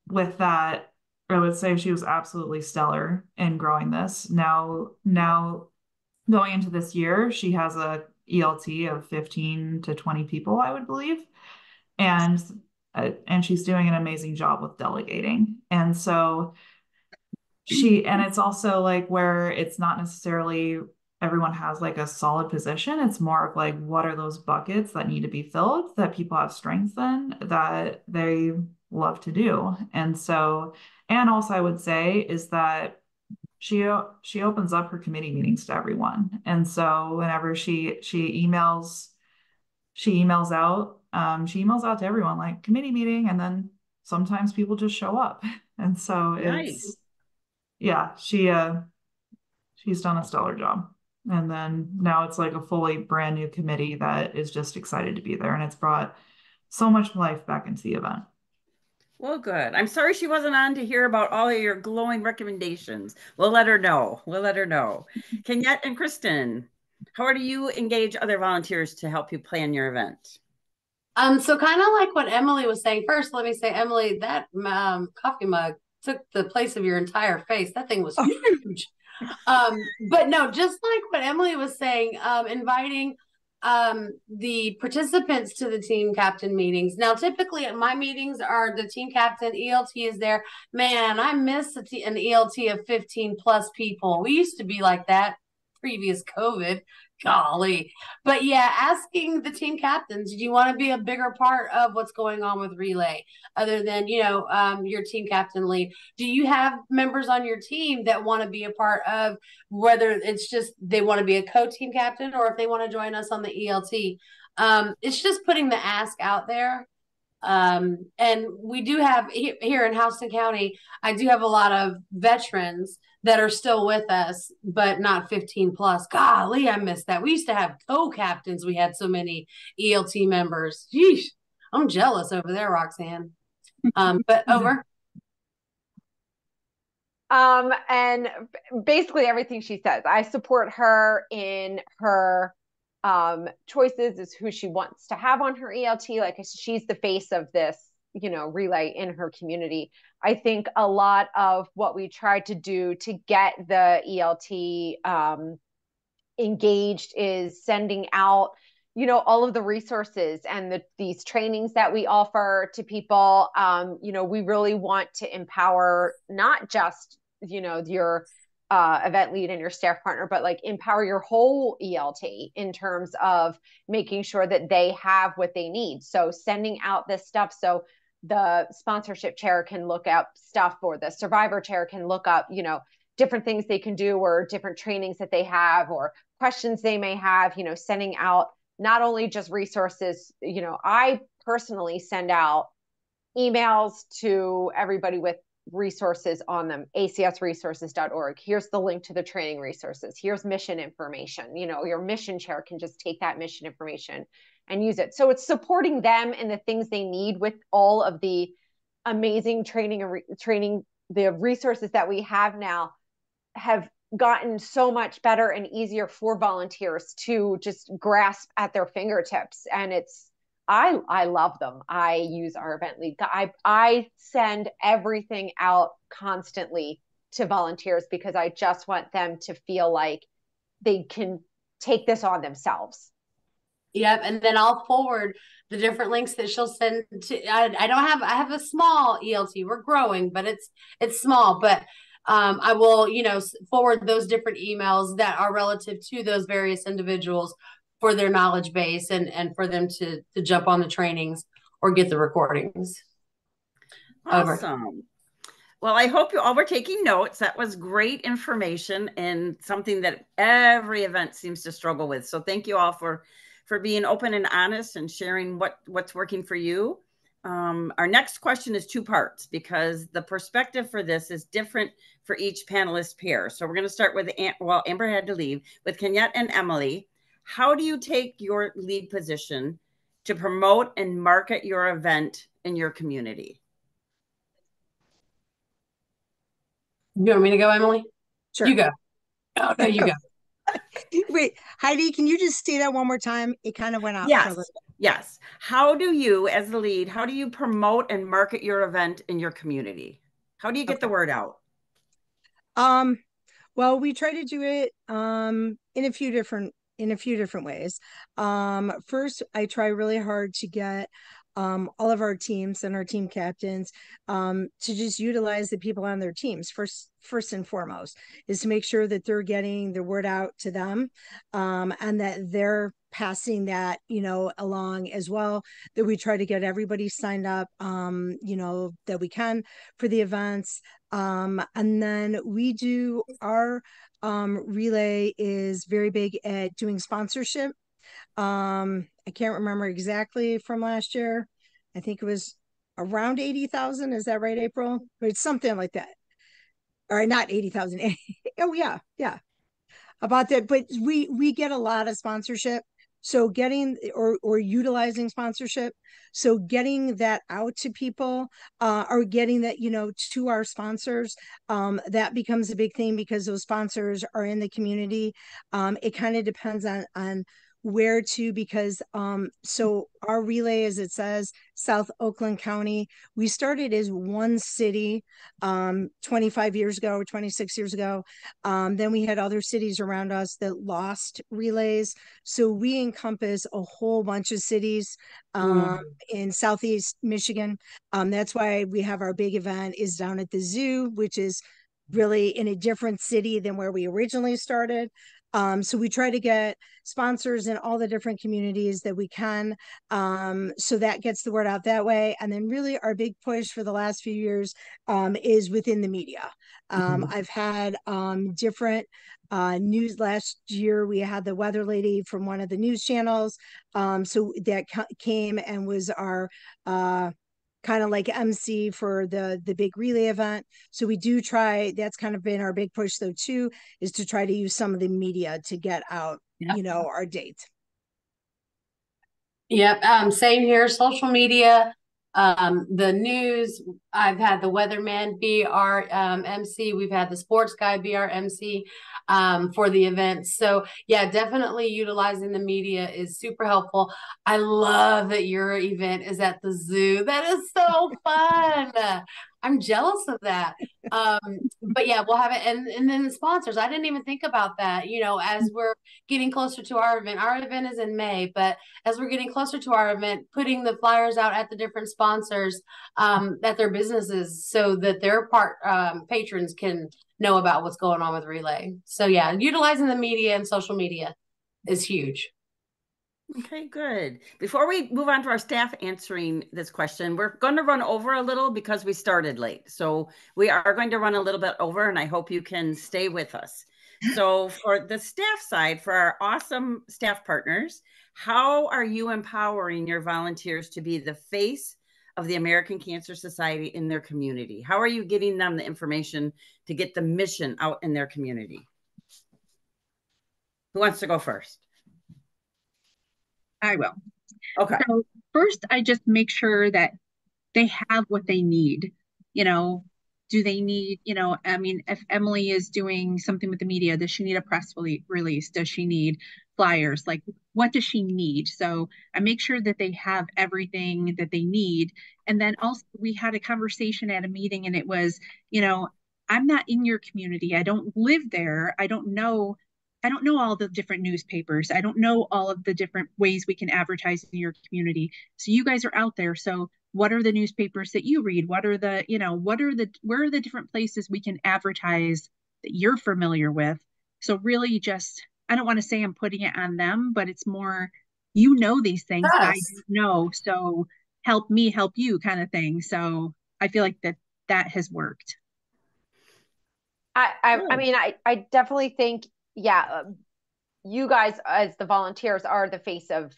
with that, I would say she was absolutely stellar in growing this. Now going into this year, she has a ELT of 15 to 20 people, I would believe. And she's doing an amazing job with delegating. And so and it's also like where it's not necessarily everyone has like a solid position. It's more of like, what are those buckets that need to be filled that people have strengths in that they love to do? And so, and also I would say is that she opens up her committee meetings to everyone. And so whenever she emails out to everyone like committee meeting, and then sometimes people just show up. And so Nice. she's done a stellar job. And then now it's like a fully brand new committee that is just excited to be there. And it's brought so much life back into the event. Well, good. I'm sorry she wasn't on to hear about all of your glowing recommendations. We'll let her know. We'll let her know. Kenyette and Kristen, how do you engage other volunteers to help you plan your event? So kind of like what Emily was saying. First, let me say, Emily, that coffee mug took the place of your entire face. That thing was huge. But no, just like what Emily was saying, inviting the participants to the team captain meetings. Now, typically my meetings are the team captain, ELT is there. Man, I miss an ELT of 15 plus people. We used to be like that previous COVID. Golly. But yeah, asking the team captains, do you want to be a bigger part of what's going on with relay other than, your team captain lead? Do you have members on your team that want to be a part of, whether it's just they want to be a co-team captain or if they want to join us on the ELT? It's just putting the ask out there. And we do have here in Houston County, I do have a lot of veterans that are still with us, but not 15 plus. Golly, I missed that. We used to have co-captains. We had so many ELT members. Yeesh, I'm jealous over there, Roxanne. But over. And basically everything she says, I support her in her choices is who she wants to have on her ELT. Like she's the face of this, relay in her community. I think a lot of what we tried to do to get the ELT engaged is sending out all of the resources and these trainings that we offer to people. We really want to empower not just your event lead and your staff partner, but like empower your whole ELT in terms of making sure that they have what they need. So sending out this stuff so the sponsorship chair can look up stuff, or the survivor chair can look up different things they can do, or different trainings that they have, or questions they may have, sending out not only just resources. I personally send out emails to everybody with resources on them, acsresources.org. Here's the link to the training resources. Here's mission information. Your mission chair can just take that mission information and use it. So it's supporting them and the things they need with all of the amazing training. The resources that we have now have gotten so much better and easier for volunteers to just grasp at their fingertips. And I love them. I use our event lead. I send everything out constantly to volunteers because I just want them to feel like they can take this on themselves. Yep. And then I'll forward the different links that she'll send to. I have a small ELT. We're growing, but it's small. But I will, forward those different emails that are relative to those various individuals for their knowledge base and for them to jump on the trainings or get the recordings. Awesome. Well, I hope you all were taking notes. That was great information and something that every event seems to struggle with. So thank you all for being open and honest and sharing what's working for you. Our next question is two parts because the perspective for this is different for each panelist pair. So we're going to start with, well, Amber had to leave, with Kenyette and Emily. How do you take your lead position to promote and market your event in your community? You want me to go, Emily? Sure. You go. Oh, no, you go. Wait, Heidi, can you just say that one more time? It kind of went out for a little bit. Yes. How do you, as the lead, how do you promote and market your event in your community? How do you get the word out? Well, we try to do it in a few different ways. First, I try really hard to get all of our teams and our team captains to just utilize the people on their teams. First and foremost is to make sure that they're getting the word out to them, and that they're passing that, along as well, that we try to get everybody signed up, that we can for the events. And then we do our relay is very big at doing sponsorship. I can't remember exactly from last year. I think it was around 80,000. Is that right, April? But it's something like that. Or not 80,000. Oh yeah, yeah. About that. But we get a lot of sponsorship. So getting or utilizing sponsorship. So getting that out to people, or getting that, to our sponsors, that becomes a big thing because those sponsors are in the community. It kind of depends on where to, because so our relay, as it says, South Oakland County, we started as one city 25 years ago or 26 years ago. Then we had other cities around us that lost relays, so we encompass a whole bunch of cities in Southeast Michigan. That's why we have our big event is down at the zoo, which is really in a different city than where we originally started. So we try to get sponsors in all the different communities that we can. So that gets the word out that way. And then really our big push for the last few years is within the media. I've had different news. Last year we had the weather lady from one of the news channels. So that came and was our kind of like MC for the big relay event. So we do try, that's kind of been our big push though too, is to try to use some of the media to get out, our date. Yep. Same here. Social media, the news. I've had the weatherman be our MC. We've had the sports guy be our MC for the event. So yeah, definitely utilizing the media is super helpful. I love that your event is at the zoo. That is so fun. I'm jealous of that. But yeah, we'll have it. And then the sponsors, I didn't even think about that, as we're getting closer to our event is in May, but as we're getting closer to our event, putting the flyers out at the different sponsors, at their businesses, so that their patrons can know about what's going on with Relay. So yeah, utilizing the media and social media is huge. Okay, good. Before we move on to our staff answering this question, we're going to run over a little because we started late. So we are going to run a little bit over, and I hope you can stay with us. So for the staff side, for our awesome staff partners, how are you empowering your volunteers to be the face of the American Cancer Society in their community? How are you getting them the information to get the mission out in their community? Who wants to go first? I will. Okay. So first, I just make sure that they have what they need. Do they need, I mean, if Emily is doing something with the media, does she need a press release? Does she need flyers? Like, what does she need? So I make sure that they have everything that they need. And then also, we had a conversation at a meeting, and it was, I'm not in your community. I don't live there. I don't know all the different newspapers. I don't know all of the different ways we can advertise in your community. So you guys are out there. So what are the newspapers that you read? Where are the different places we can advertise that you're familiar with? So really just, I don't want to say I'm putting it on them, but it's more, these things. Yes. I don't know. So help me help you kind of thing. So I feel like that has worked. I mean, I definitely think, yeah, you guys as the volunteers are the face of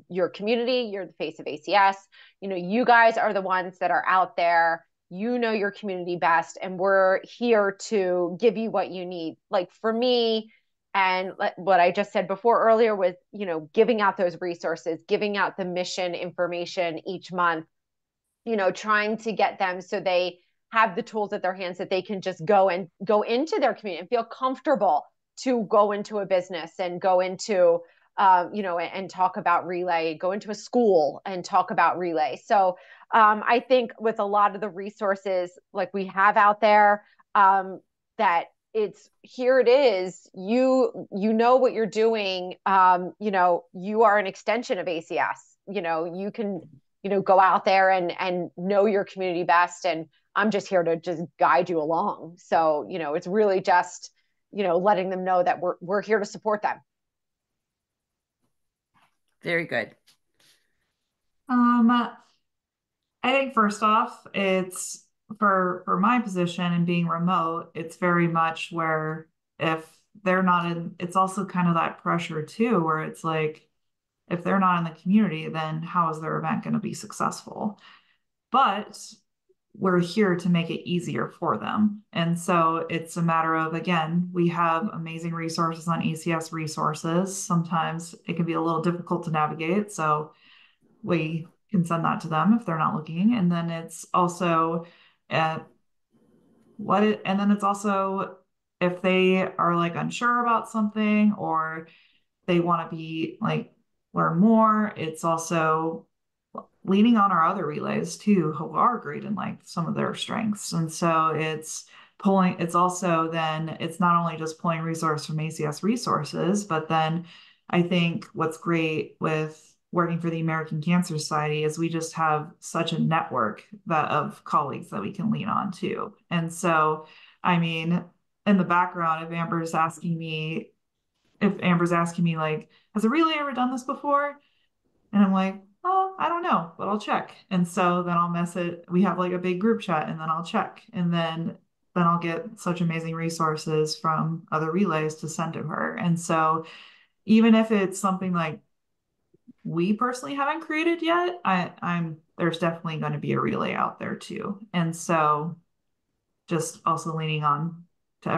your community. You're the face of ACS. You know, you guys are the ones that are out there. You know your community best, and we're here to give you what you need. Like for me, and what I just said before earlier was, you know, giving out those resources, giving out the mission information each month, you know, trying to get them so they have the tools at their hands that they can just go into their community and feel comfortable to go into a business and go into you know, and talk about relay, go into a school and talk about relay. So I think with a lot of the resources like we have out there, that it's here it is, you know what you're doing, you know, you are an extension of ACS, you know, you can, you know, go out there and know your community best, and I'm just here to just guide you along. So, you know, it's really just, you know, letting them know that we're here to support them. Very good. I think first off, it's for my position and being remote, it's very much where if they're not in, it's also kind of that pressure too, where it's like, if they're not in the community, then how is their event going to be successful? But we're here to make it easier for them. And so it's a matter of, again, we have amazing resources on ACS resources. Sometimes it can be a little difficult to navigate. So we can send that to them if they're not looking. And then it's also and then it's also if they are like unsure about something or they want to be like learn more, it's also leaning on our other relays too, who are great in like some of their strengths. And so it's also then it's not only just pulling resource from ACS resources, but then I think what's great with working for the American Cancer Society is we just have such a network of colleagues that we can lean on too. And so, I mean, in the background, if Amber's asking me like, has a relay ever done this before? And I'm like, oh, I don't know, but I'll check. And so then I'll message, we have like a big group chat and then I'll check. And then I'll get such amazing resources from other relays to send to her. And so even if it's something like we personally haven't created yet, there's definitely going to be a relay out there too. And so just also leaning on to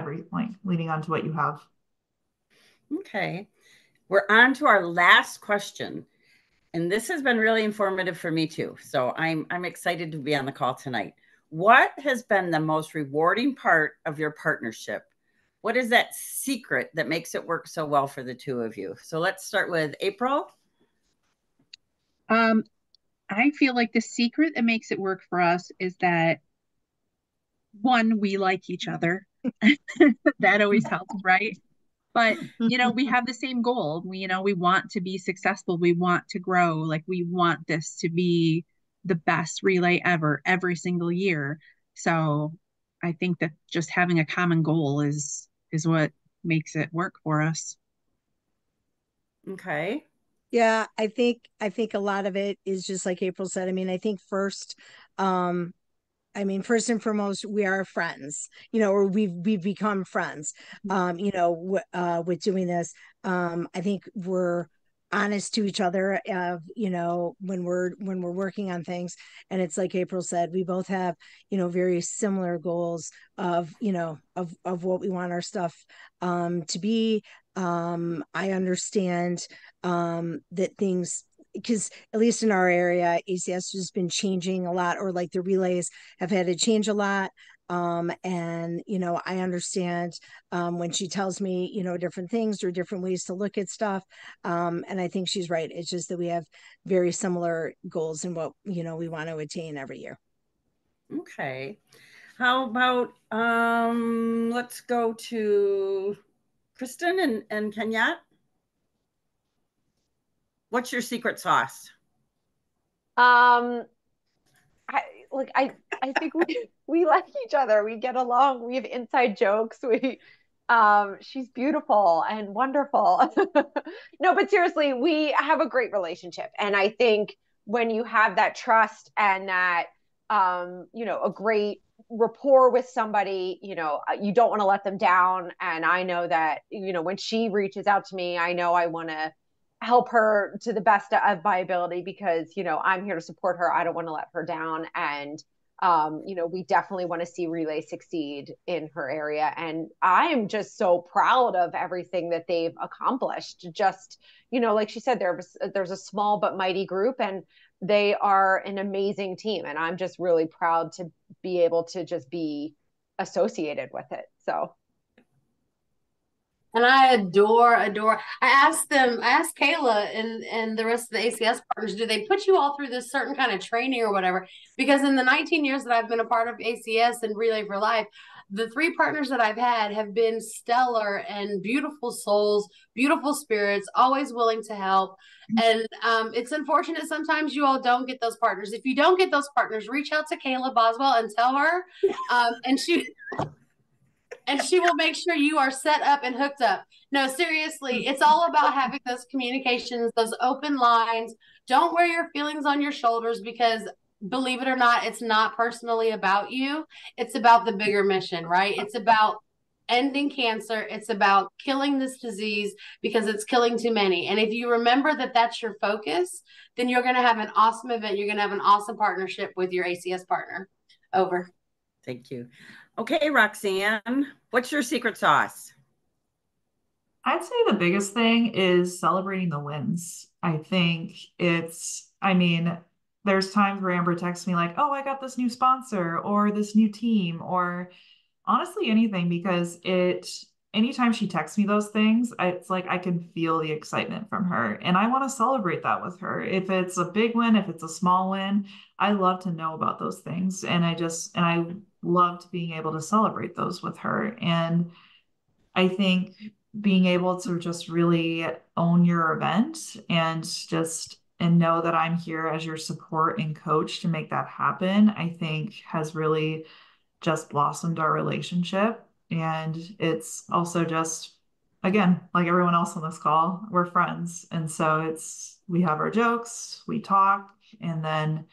what you have. Okay. We're on to our last question. And this has been really informative for me too. So I'm excited to be on the call tonight. What has been the most rewarding part of your partnership? What is that secret that makes it work so well for the two of you? So let's start with April. I feel like the secret that makes it work for us is that one, we like each other. That always helps, right? But you know, we have the same goal. We want to be successful. We want to grow. Like we want this to be the best relay ever, every single year. So I think that just having a common goal is what makes it work for us. Okay. Yeah, I think a lot of it is just like April said. I mean, I think first, first and foremost, we are friends, or we've become friends, with doing this. I think we're honest to each other, when we're working on things. And it's like April said, we both have, very similar goals of what we want our stuff to be. I understand that things, because at least in our area, ACS has been changing a lot, or like the relays have had to change a lot. And I understand when she tells me, different things or different ways to look at stuff. And I think she's right. It's just that we have very similar goals in what we want to attain every year. Okay. How about let's go to Kristen and Kenyatte. What's your secret sauce? I think we like each other. We get along. We have inside jokes. She's beautiful and wonderful. No, but seriously, we have a great relationship. And I think when you have that trust and that, a great rapport with somebody, you know, you don't want to let them down. And I know that, you know, when she reaches out to me, I know I want to help her to the best of my ability because, you know, I'm here to support her. I don't want to let her down. And, you know, we definitely want to see Relay succeed in her area. And I am just so proud of everything that they've accomplished. Just, you know, like she said, there's a small but mighty group, and they are an amazing team. And I'm just really proud to be able to just be associated with it. So. And I adore. I asked Kayla and the rest of the ACS partners, do they put you all through this certain kind of training or whatever? Because in the 19 years that I've been a part of ACS and Relay for Life, the 3 partners that I've had have been stellar and beautiful souls, beautiful spirits, always willing to help. And it's unfortunate sometimes you all don't get those partners. If you don't get those partners, reach out to Kayla Boswell and tell her, and she will make sure you are set up and hooked up. No, seriously, it's all about having those communications, those open lines. Don't wear your feelings on your shoulders because, believe it or not, it's not personally about you. It's about the bigger mission, right? It's about ending cancer. It's about killing this disease because it's killing too many. And if you remember that that's your focus, then you're going to have an awesome event. You're going to have an awesome partnership with your ACS partner. Over. Thank you. Okay, Roxanne, what's your secret sauce? I'd say the biggest thing is celebrating the wins. I think there's times where Amber texts me like, oh, I got this new sponsor or this new team or honestly anything, because anytime she texts me those things, it's like I can feel the excitement from her and I want to celebrate that with her. If it's a big win, if it's a small win, I love to know about those things. And I loved being able to celebrate those with her. And I think being able to just really own your event and know that I'm here as your support and coach to make that happen, I think has really just blossomed our relationship. And it's also just, again, like everyone else on this call, we're friends. And so we have our jokes, we talk, and then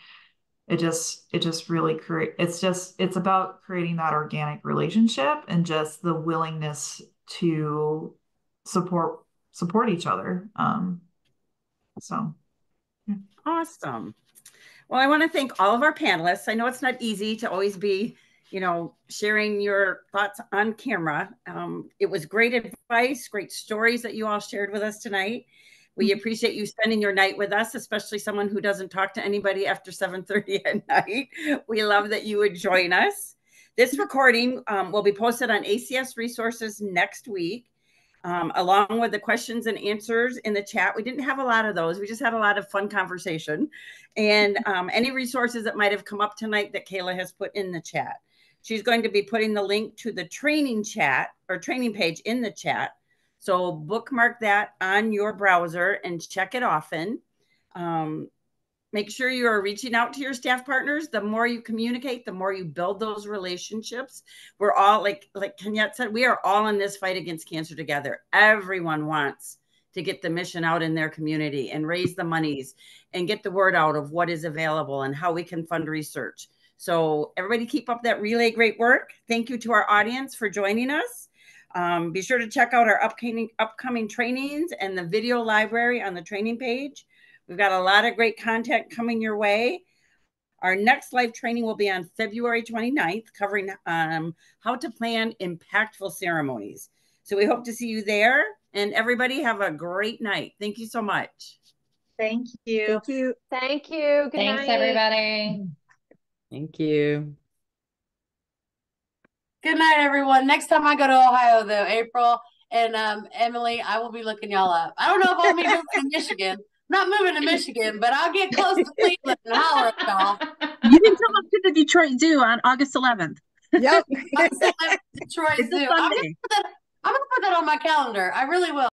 it just really it's about creating that organic relationship and just the willingness to support each other. So yeah. Awesome. Well, I want to thank all of our panelists. I know it's not easy to always be, sharing your thoughts on camera. It was great advice, great stories that you all shared with us tonight. We appreciate you spending your night with us, especially someone who doesn't talk to anybody after 7:30 at night. We love that you would join us. This recording will be posted on ACS Resources next week, along with the questions and answers in the chat. We didn't have a lot of those. We just had a lot of fun conversation. And any resources that might have come up tonight that Kayla has put in the chat. She's going to be putting the link to the training page in the chat. So bookmark that on your browser and check it often. Make sure you are reaching out to your staff partners. The more you communicate, the more you build those relationships. We're all, like Kenyette said, we are all in this fight against cancer together. Everyone wants to get the mission out in their community and raise the monies and get the word out of what is available and how we can fund research. So everybody keep up that really great work. Thank you to our audience for joining us. Be sure to check out our upcoming trainings and the video library on the training page. We've got a lot of great content coming your way. Our next live training will be on February 29th, covering how to plan impactful ceremonies. So we hope to see you there. And everybody have a great night. Thank you so much. Thank you. Thank you. Thank you. Good Thanks, night. everybody. Thank you. Good night, everyone. Next time I go to Ohio, though, April and Emily, I will be looking y'all up. I don't know if I'll be moving to Michigan. Not moving to Michigan, but I'll get close to Cleveland and holler at y'all. You can come up to the Detroit Zoo on August 11th. Yep. Detroit It's a Zoo. Sunday. I'm gonna put that on my calendar. I really will.